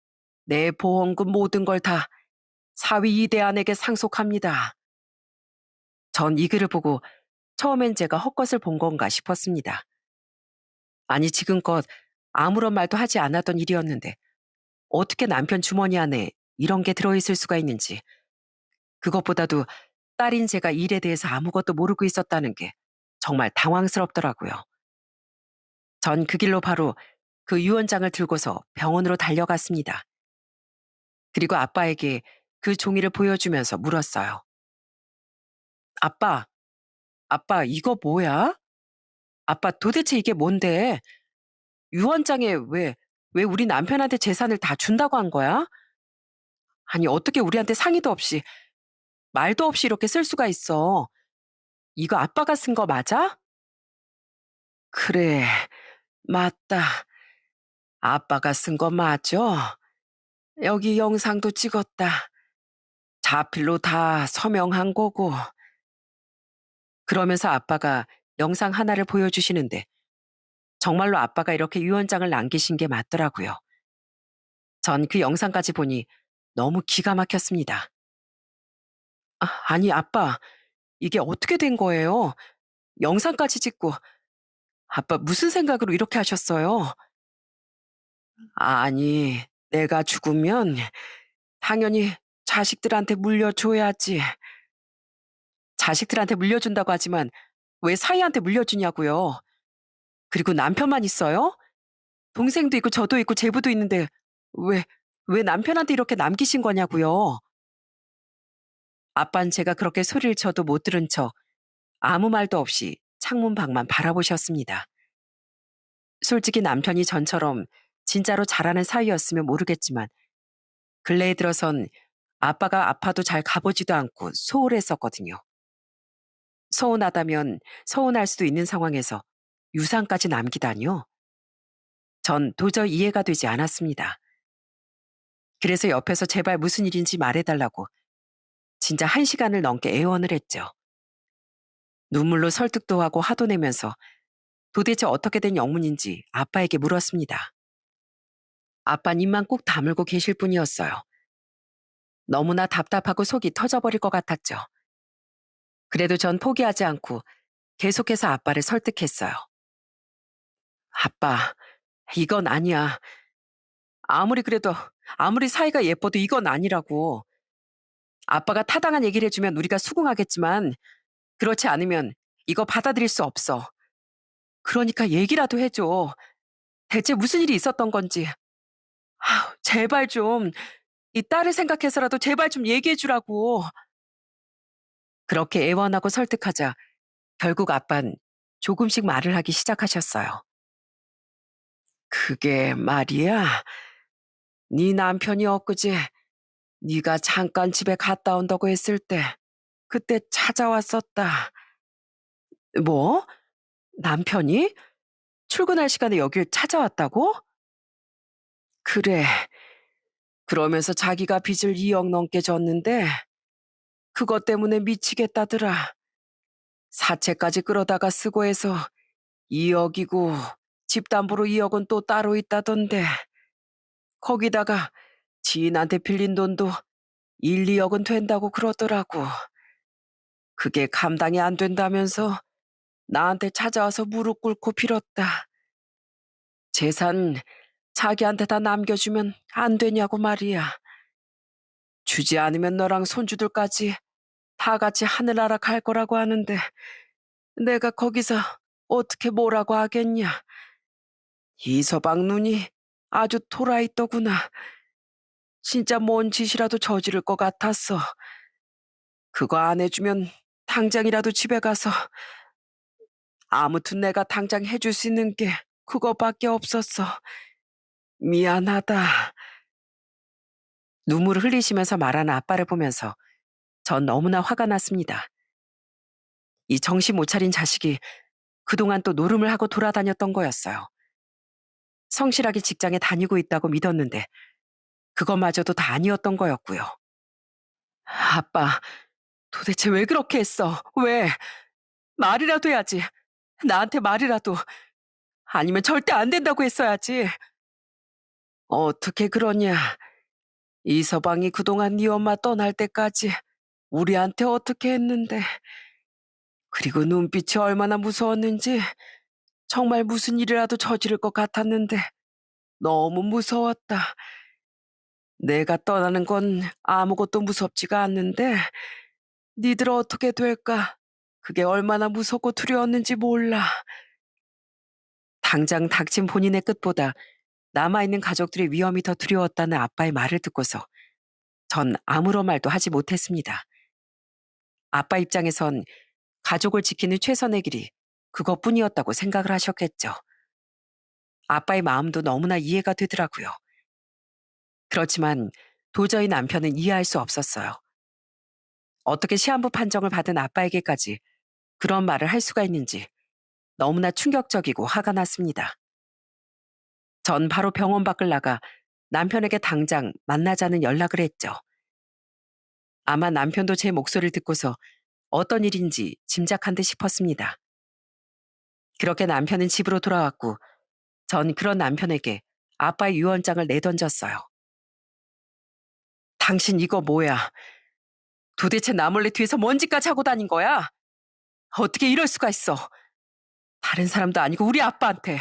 내 보험금 모든 걸 다 사위 이대안에게 상속합니다. 전 이 글을 보고 처음엔 제가 헛것을 본 건가 싶었습니다. 아니, 지금껏 아무런 말도 하지 않았던 일이었는데 어떻게 남편 주머니 안에 이런 게 들어있을 수가 있는지, 그것보다도 딸인 제가 일에 대해서 아무것도 모르고 있었다는 게 정말 당황스럽더라고요. 전 그 길로 바로 그 유언장을 들고서 병원으로 달려갔습니다. 그리고 아빠에게 그 종이를 보여주면서 물었어요. 아빠, 아빠, 이거 뭐야? 아빠, 도대체 이게 뭔데? 유언장에 왜 우리 남편한테 재산을 다 준다고 한 거야? 아니, 어떻게 우리한테 상의도 없이, 말도 없이 이렇게 쓸 수가 있어? 이거 아빠가 쓴 거 맞아? 그래, 맞다. 아빠가 쓴 거 맞아. 여기 영상도 찍었다. 자필로 다 서명한 거고. 그러면서 아빠가 영상 하나를 보여주시는데 정말로 아빠가 이렇게 유언장을 남기신 게 맞더라고요. 전 그 영상까지 보니 너무 기가 막혔습니다. 아니, 아빠, 이게 어떻게 된 거예요? 영상까지 찍고. 아빠, 무슨 생각으로 이렇게 하셨어요? 아니, 내가 죽으면 당연히 자식들한테 물려줘야지. 자식들한테 물려준다고 하지만 왜 사이한테 물려주냐고요? 그리고 남편만 있어요? 동생도 있고 저도 있고 제부도 있는데 왜, 왜 남편한테 이렇게 남기신 거냐고요? 아빤 제가 그렇게 소리를 쳐도 못 들은 척 아무 말도 없이 창문 밖만 바라보셨습니다. 솔직히 남편이 전처럼 진짜로 잘하는 사이였으면 모르겠지만 근래에 들어선 아빠가 아파도 잘 가보지도 않고 소홀했었거든요. 서운하다면 서운할 수도 있는 상황에서 유산까지 남기다니요. 전 도저히 이해가 되지 않았습니다. 그래서 옆에서 제발 무슨 일인지 말해달라고 진짜 1시간을 넘게 애원을 했죠. 눈물로 설득도 하고 화도 내면서 도대체 어떻게 된 영문인지 아빠에게 물었습니다. 아빠는 입만 꾹 다물고 계실 뿐이었어요. 너무나 답답하고 속이 터져버릴 것 같았죠. 그래도 전 포기하지 않고 계속해서 아빠를 설득했어요. 아빠, 이건 아니야. 아무리 그래도, 아무리 사이가 예뻐도 이건 아니라고. 아빠가 타당한 얘기를 해주면 우리가 수긍하겠지만 그렇지 않으면 이거 받아들일 수 없어. 그러니까 얘기라도 해줘. 대체 무슨 일이 있었던 건지. 제발 좀, 이 딸을 생각해서라도 제발 좀 얘기해 주라고. 그렇게 애원하고 설득하자 결국 아빤 조금씩 말을 하기 시작하셨어요. 그게 말이야. 네 남편이 엊그제 네가 잠깐 집에 갔다 온다고 했을 때 그때 찾아왔었다. 뭐? 남편이? 출근할 시간에 여길 찾아왔다고? 그래. 그러면서 자기가 빚을 2억 넘게 졌는데 그것 때문에 미치겠다더라. 사채까지 끌어다가 쓰고 해서 2억이고 집담보로 2억은 또 따로 있다던데 거기다가 지인한테 빌린 돈도 1, 2억은 된다고 그러더라고. 그게 감당이 안 된다면서 나한테 찾아와서 무릎 꿇고 빌었다. 재산 자기한테 다 남겨주면 안 되냐고 말이야. 주지 않으면 너랑 손주들까지 다 같이 하늘나라 갈 거라고 하는데 내가 거기서 어떻게 뭐라고 하겠냐. 이서방 눈이 아주 돌아있더구나. 진짜 뭔 짓이라도 저지를 것 같았어. 그거 안 해주면 당장이라도 집에 가서 아무튼 내가 당장 해줄 수 있는 게 그거밖에 없었어. 미안하다. 눈물을 흘리시면서 말하는 아빠를 보면서 전 너무나 화가 났습니다. 이 정신 못 차린 자식이 그동안 또 노름을 하고 돌아다녔던 거였어요. 성실하게 직장에 다니고 있다고 믿었는데 그것마저도 다 아니었던 거였고요. 아빠, 도대체 왜 그렇게 했어? 왜? 말이라도 해야지. 나한테 말이라도. 아니면 절대 안 된다고 했어야지. 어떻게 그러냐? 이서방이 그동안 네 엄마 떠날 때까지 우리한테 어떻게 했는데. 그리고 눈빛이 얼마나 무서웠는지 정말 무슨 일이라도 저지를 것 같았는데 너무 무서웠다. 내가 떠나는 건 아무것도 무섭지가 않는데 니들 어떻게 될까? 그게 얼마나 무섭고 두려웠는지 몰라. 당장 닥친 본인의 끝보다 남아있는 가족들의 위험이 더 두려웠다는 아빠의 말을 듣고서 전 아무런 말도 하지 못했습니다. 아빠 입장에선 가족을 지키는 최선의 길이 그것뿐이었다고 생각을 하셨겠죠. 아빠의 마음도 너무나 이해가 되더라고요. 그렇지만 도저히 남편은 이해할 수 없었어요. 어떻게 시한부 판정을 받은 아빠에게까지 그런 말을 할 수가 있는지 너무나 충격적이고 화가 났습니다. 전 바로 병원 밖을 나가 남편에게 당장 만나자는 연락을 했죠. 아마 남편도 제 목소리를 듣고서 어떤 일인지 짐작한 듯 싶었습니다. 그렇게 남편은 집으로 돌아왔고 전 그런 남편에게 아빠의 유언장을 내던졌어요. 당신 이거 뭐야? 도대체 나 몰래 뒤에서 뭔 짓까지 하고 다닌 거야? 어떻게 이럴 수가 있어? 다른 사람도 아니고 우리 아빠한테.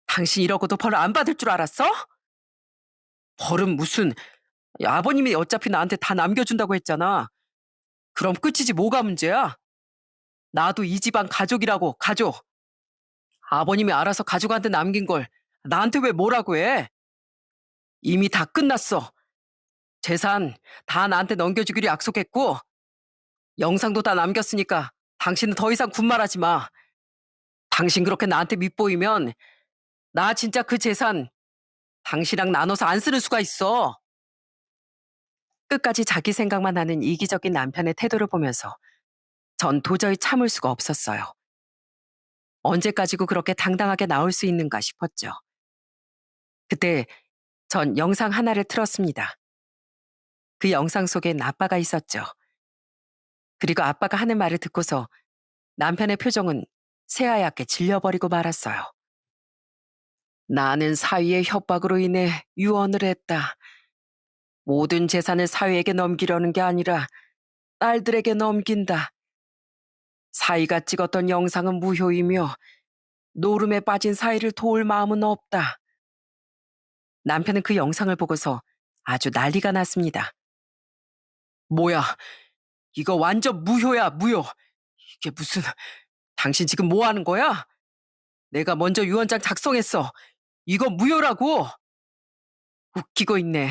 당신 이러고도 벌 안 받을 줄 알았어? 벌은 무슨, 아버님이 어차피 나한테 다 남겨준다고 했잖아. 그럼 끝이지 뭐가 문제야? 나도 이 집안 가족이라고, 가족. 아버님이 알아서 가족한테 남긴 걸 나한테 왜 뭐라고 해? 이미 다 끝났어. 재산 다 나한테 넘겨주기로 약속했고 영상도 다 남겼으니까 당신은 더 이상 군말하지 마. 당신 그렇게 나한테 밉보이면 나 진짜 그 재산 당신이랑 나눠서 안 쓰는 수가 있어. 끝까지 자기 생각만 하는 이기적인 남편의 태도를 보면서 전 도저히 참을 수가 없었어요. 언제까지고 그렇게 당당하게 나올 수 있는가 싶었죠. 그때 전 영상 하나를 틀었습니다. 그 영상 속엔 아빠가 있었죠. 그리고 아빠가 하는 말을 듣고서 남편의 표정은 새하얗게 질려버리고 말았어요. 나는 사위의 협박으로 인해 유언을 했다. 모든 재산을 사위에게 넘기려는 게 아니라 딸들에게 넘긴다. 사위가 찍었던 영상은 무효이며 노름에 빠진 사위를 도울 마음은 없다. 남편은 그 영상을 보고서 아주 난리가 났습니다. 뭐야, 이거 완전 무효야, 무효. 이게 무슨, 당신 지금 뭐 하는 거야? 내가 먼저 유언장 작성했어. 이거 무효라고. 웃기고 있네.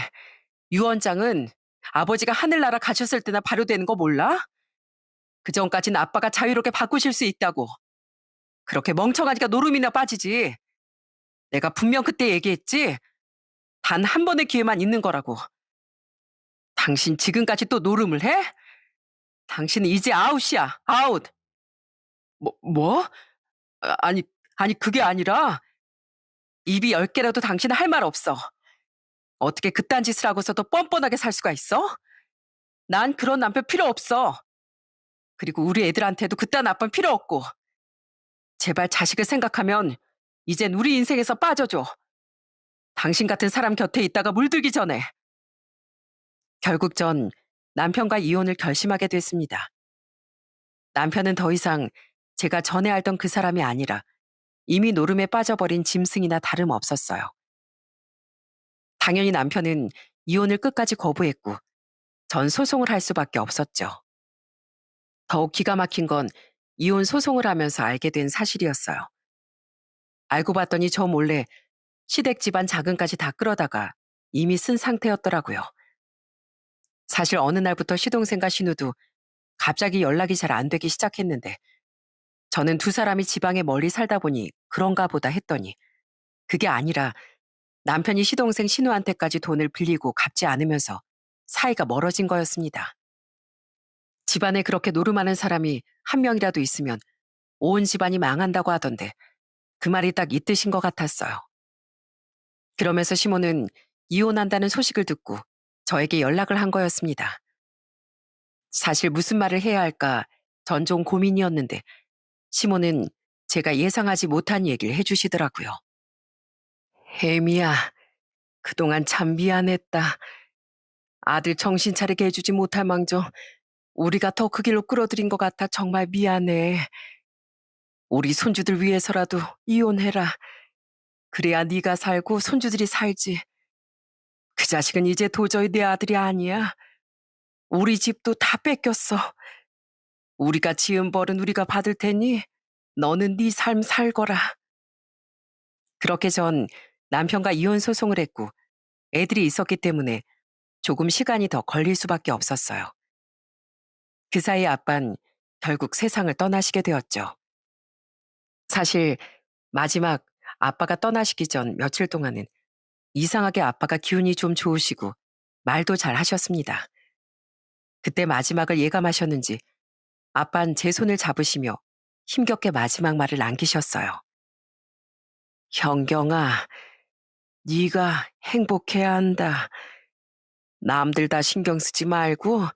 유언장은 아버지가 하늘나라 가셨을 때나 발효되는 거 몰라? 그 전까진 아빠가 자유롭게 바꾸실 수 있다고. 그렇게 멍청하니까 노름이나 빠지지. 내가 분명 그때 얘기했지. 단 한 번의 기회만 있는 거라고. 당신 지금까지 또 노름을 해? 당신은 이제 아웃이야. 아웃. 뭐? 아니, 아니 그게 아니라 입이 10개라도 당신은 할 말 없어. 어떻게 그딴 짓을 하고서도 뻔뻔하게 살 수가 있어? 난 그런 남편 필요 없어. 그리고 우리 애들한테도 그딴 아빠 필요 없고. 제발 자식을 생각하면 이젠 우리 인생에서 빠져줘. 당신 같은 사람 곁에 있다가 물들기 전에. 결국 전 남편과 이혼을 결심하게 됐습니다. 남편은 더 이상 제가 전에 알던 그 사람이 아니라 이미 노름에 빠져버린 짐승이나 다름없었어요. 당연히 남편은 이혼을 끝까지 거부했고 전 소송을 할 수밖에 없었죠. 더욱 기가 막힌 건 이혼 소송을 하면서 알게 된 사실이었어요. 알고 봤더니 저 몰래 시댁 집안 자금까지 다 끌어다가 이미 쓴 상태였더라고요. 사실 어느 날부터 시동생과 신우도 갑자기 연락이 잘 안 되기 시작했는데 저는 두 사람이 지방에 멀리 살다 보니 그런가 보다 했더니 그게 아니라 남편이 시동생 신우한테까지 돈을 빌리고 갚지 않으면서 사이가 멀어진 거였습니다. 집안에 그렇게 노름하는 사람이 한 명이라도 있으면 온 집안이 망한다고 하던데 그 말이 딱 이 뜻인 것 같았어요. 그러면서 시모는 이혼한다는 소식을 듣고 저에게 연락을 한 거였습니다. 사실 무슨 말을 해야 할까 전 좀 고민이었는데 시모는 제가 예상하지 못한 얘기를 해주시더라고요. 혜미야, 그동안 참 미안했다. 아들 정신 차리게 해주지 못할 망정 우리가 더 그 길로 끌어들인 것 같아 정말 미안해. 우리 손주들 위해서라도 이혼해라. 그래야 네가 살고 손주들이 살지. 그 자식은 이제 도저히 내 아들이 아니야. 우리 집도 다 뺏겼어. 우리가 지은 벌은 우리가 받을 테니 너는 네 삶 살거라. 그렇게 전 남편과 이혼 소송을 했고 애들이 있었기 때문에 조금 시간이 더 걸릴 수밖에 없었어요. 그 사이 아빤 결국 세상을 떠나시게 되었죠. 사실 마지막 아빠가 떠나시기 전 며칠 동안은 이상하게 아빠가 기운이 좀 좋으시고 말도 잘 하셨습니다. 그때 마지막을 예감하셨는지 아빤 제 손을 잡으시며 힘겹게 마지막 말을 남기셨어요. 현경아, 네가 행복해야 한다. 남들 다 신경 쓰지 말고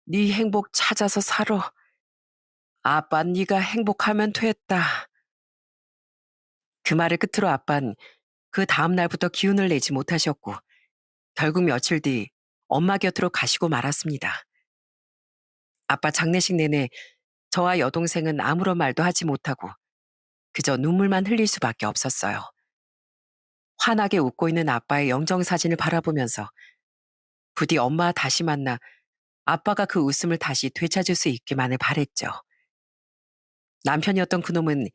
네 행복 찾아서 살아. 아빠 네가 행복하면 됐다. 그 말을 끝으로 아빤 그 다음 날부터 기운을 내지 못하셨고 결국 며칠 뒤 엄마 곁으로 가시고 말았습니다. 아빠 장례식 내내 저와 여동생은 아무런 말도 하지 못하고 그저 눈물만 흘릴 수밖에 없었어요. 환하게 웃고 있는 아빠의 영정사진을 바라보면서 부디 엄마와 다시 만나 아빠가 그 웃음을 다시 되찾을 수 있기만을 바랬죠. 남편이었던 그놈은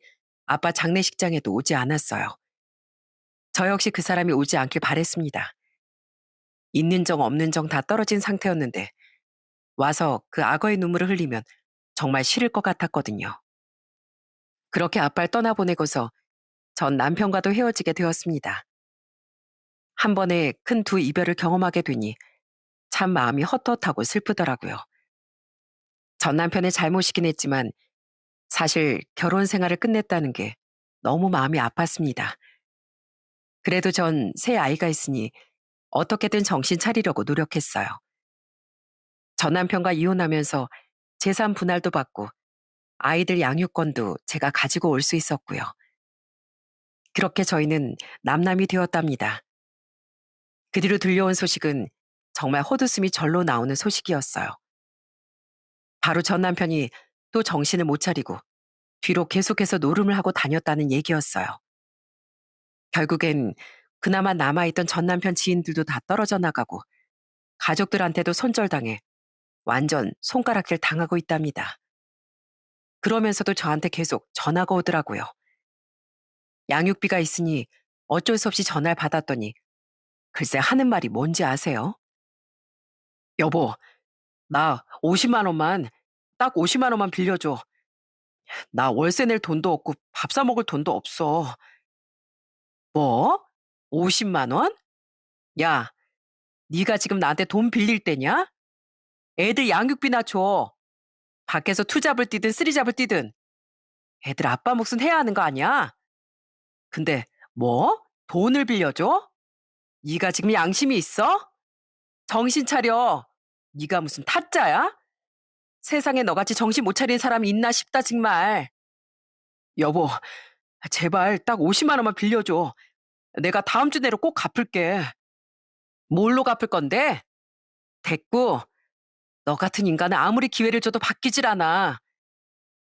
아빠 장례식장에도 오지 않았어요. 저 역시 그 사람이 오지 않길 바랬습니다. 있는 정 없는 정 다 떨어진 상태였는데 와서 그 악어의 눈물을 흘리면 정말 싫을 것 같았거든요. 그렇게 아빠를 떠나보내고서 전 남편과도 헤어지게 되었습니다. 한 번에 큰 두 이별을 경험하게 되니 참 마음이 헛헛하고 슬프더라고요. 전 남편의 잘못이긴 했지만 사실 결혼 생활을 끝냈다는 게 너무 마음이 아팠습니다. 그래도 전 새 아이가 있으니 어떻게든 정신 차리려고 노력했어요. 전 남편과 이혼하면서 재산 분할도 받고 아이들 양육권도 제가 가지고 올 수 있었고요. 그렇게 저희는 남남이 되었답니다. 그 뒤로 들려온 소식은 정말 헛웃음이 절로 나오는 소식이었어요. 바로 전 남편이 또 정신을 못 차리고 뒤로 계속해서 노름을 하고 다녔다는 얘기였어요. 결국엔 그나마 남아있던 전 남편 지인들도 다 떨어져 나가고 가족들한테도 손절당해 완전 손가락질 당하고 있답니다. 그러면서도 저한테 계속 전화가 오더라고요. 양육비가 있으니 어쩔 수 없이 전화를 받았더니 글쎄 하는 말이 뭔지 아세요? 여보, 나 50만 원만, 딱 50만 원만 빌려줘. 나 월세 낼 돈도 없고 밥 사 먹을 돈도 없어. 뭐? 50만 원? 야, 네가 지금 나한테 돈 빌릴 때냐? 애들 양육비나 줘. 밖에서 투잡을 뛰든 쓰리잡을 뛰든 애들 아빠 몫은 해야 하는 거 아니야? 근데 뭐? 돈을 빌려줘? 네가 지금 양심이 있어? 정신 차려. 네가 무슨 타짜야? 세상에 너같이 정신 못 차린 사람이 있나 싶다 정말. 여보, 제발 딱 50만 원만 빌려줘. 내가 다음 주 내로 꼭 갚을게. 뭘로 갚을 건데? 됐고, 너 같은 인간은 아무리 기회를 줘도 바뀌질 않아.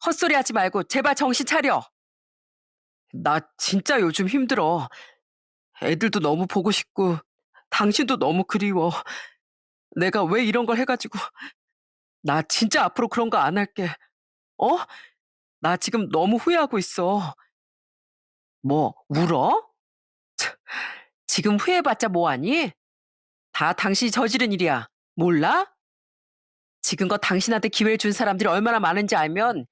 헛소리 하지 말고 제발 정신 차려. 나 진짜 요즘 힘들어. 애들도 너무 보고 싶고, 당신도 너무 그리워. 내가 왜 이런 걸 해가지고. 나 진짜 앞으로 그런 거 안 할게. 어? 나 지금 너무 후회하고 있어. 뭐, 울어? 지금 후회해봤자 뭐하니? 다 당신이 저지른 일이야. 몰라? 지금껏 당신한테 기회를 준 사람들이 얼마나 많은지 알면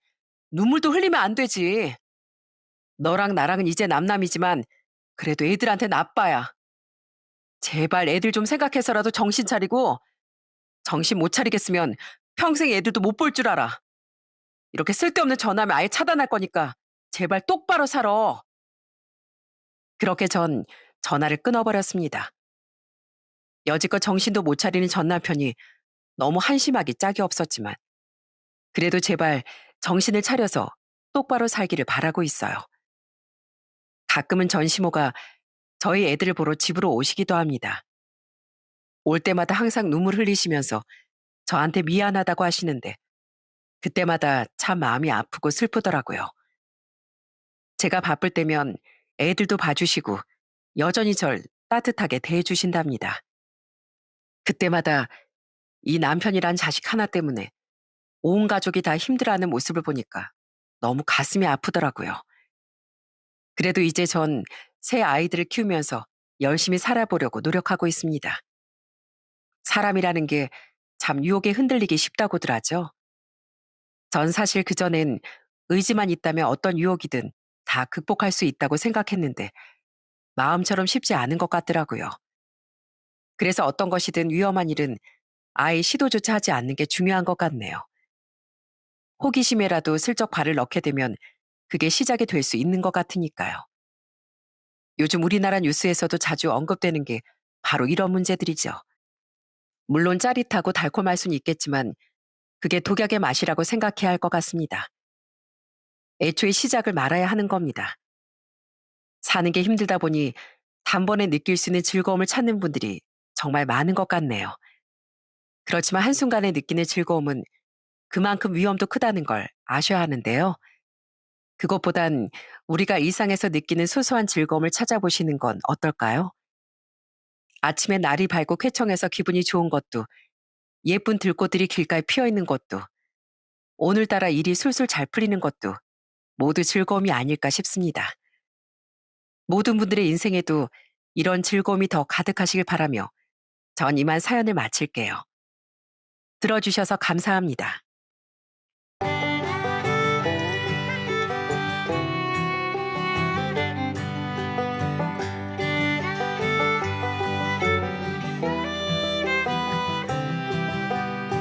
눈물도 흘리면 안 되지. 너랑 나랑은 이제 남남이지만 그래도 애들한테는 아빠야. 제발 애들 좀 생각해서라도 정신 차리고 정신 못 차리겠으면 평생 애들도 못 볼 줄 알아. 이렇게 쓸데없는 전화면 아예 차단할 거니까 제발 똑바로 살아. 그렇게 전 전화를 끊어버렸습니다. 여지껏 정신도 못 차리는 전 남편이 너무 한심하기 짝이 없었지만 그래도 제발 정신을 차려서 똑바로 살기를 바라고 있어요. 가끔은 전시모가 저희 애들을 보러 집으로 오시기도 합니다. 올 때마다 항상 눈물 흘리시면서 저한테 미안하다고 하시는데 그때마다 참 마음이 아프고 슬프더라고요. 제가 바쁠 때면 애들도 봐주시고 여전히 절 따뜻하게 대해주신답니다. 그때마다 이 남편이란 자식 하나 때문에 온 가족이 다 힘들어하는 모습을 보니까 너무 가슴이 아프더라고요. 그래도 이제 전 새 아이들을 키우면서 열심히 살아보려고 노력하고 있습니다. 사람이라는 게 참 유혹에 흔들리기 쉽다고들 하죠. 전 사실 그전엔 의지만 있다면 어떤 유혹이든 다 극복할 수 있다고 생각했는데 마음처럼 쉽지 않은 것 같더라고요. 그래서 어떤 것이든 위험한 일은 아예 시도조차 하지 않는 게 중요한 것 같네요. 호기심에라도 슬쩍 발을 넣게 되면 그게 시작이 될 수 있는 것 같으니까요. 요즘 우리나라 뉴스에서도 자주 언급되는 게 바로 이런 문제들이죠. 물론 짜릿하고 달콤할 수는 있겠지만 그게 독약의 맛이라고 생각해야 할 것 같습니다. 애초에 시작을 말아야 하는 겁니다. 사는 게 힘들다 보니 단번에 느낄 수 있는 즐거움을 찾는 분들이 정말 많은 것 같네요. 그렇지만 한순간에 느끼는 즐거움은 그만큼 위험도 크다는 걸 아셔야 하는데요. 그것보단 우리가 일상에서 느끼는 소소한 즐거움을 찾아보시는 건 어떨까요? 아침에 날이 밝고 쾌청해서 기분이 좋은 것도, 예쁜 들꽃들이 길가에 피어 있는 것도, 오늘따라 일이 술술 잘 풀리는 것도 모두 즐거움이 아닐까 싶습니다. 모든 분들의 인생에도 이런 즐거움이 더 가득하시길 바라며 전 이만 사연을 마칠게요. 들어주셔서 감사합니다.